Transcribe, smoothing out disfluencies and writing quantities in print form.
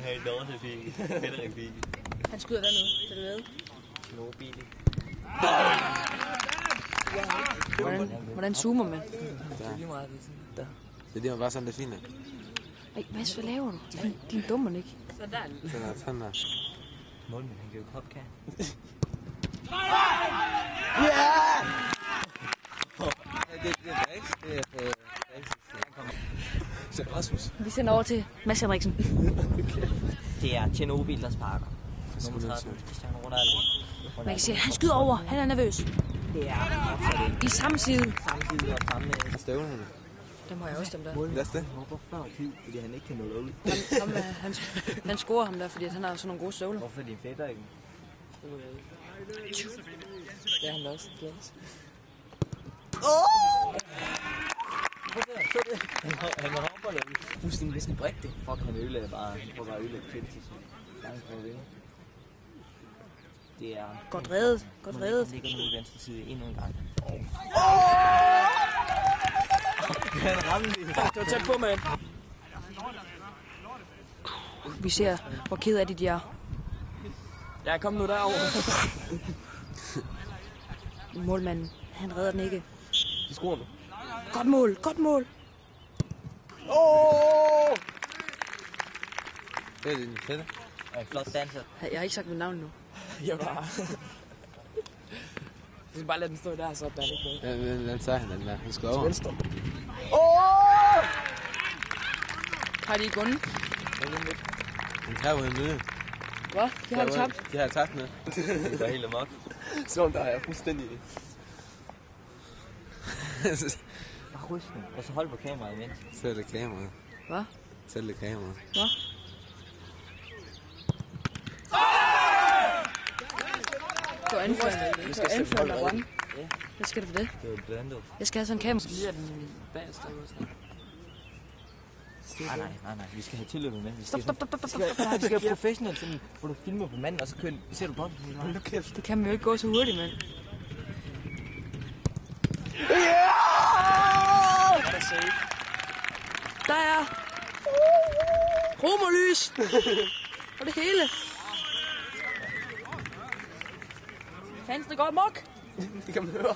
have et lov til Fie. Henrik Fie. Han skyder dernede, det er ved. Knobili. Hvordan zoomer man? Det er lige bare sådan, det er fint. Ej, hvad laver du? Din dummer ikke. Sådan der. Målmand, han kan jo popkan. Det er Rasmus. Vi sender over til Mads Henriksen. Det er Tjernobyl, der sparker. Nummer 13, Cristiano Ronaldo. Man kan se, at han skyder over. Han er nervøs. Det er I samme side. samtidig og fremme. Støvlerne. Dem har jeg også, dem der. Hvad er det? Han hopper før tid, fordi han ikke kan nå ud. Han scorer ham der, fordi han har sådan nogle gode støvler. Hvorfor er din fætter ikke? Det er han også. Han hopper lidt. Fuldstændig hvis han brækker det. Fuck, han ødelagde bare. Han får bare ødelagde Chelsea. Langt for at vinde. Det er... Godt reddet. Godt reddet. Han ligger nu i venstre side endnu en gang. Han ramte det. Det var tæt på, mand. Vi ser, hvor ked af de er. Ja, kom nu derover. Målmanden, han redder den ikke. Det scorer du. Godt mål, godt mål. Det er din fætter. Ja, flot danser. Jeg har ikke sagt mit navn nu. Jeg bare... Du skal bare lade den stå der, så er der ikke noget. Ja, den tager han den der. Han skal over. Venstre. Har de ikke vundet? Han tager jo en nød. Hvad? De har tabt. De har tabt med. Det går helt amok. Sådan der er jeg fuldstændig. Bare ryst den, og så hold på kameraet imens. Sæt det kameraet. Hvad? Sæt det kameraet. Hvad? Du er anfører der rømme. Hvad skal du for det? Det er jo blandet. Jeg skal have sådan en kamera. Lige er den bagerste også. Nej. Vi skal have tilløbet med. Stop. Vi skal have professionelt, sådan, hvor du filmer på manden, og så kører, ser du bolden. Det kan man jo ikke gå så hurtigt, mand. Der er romolys og det hele. Fansen går amok. Det kan man høre.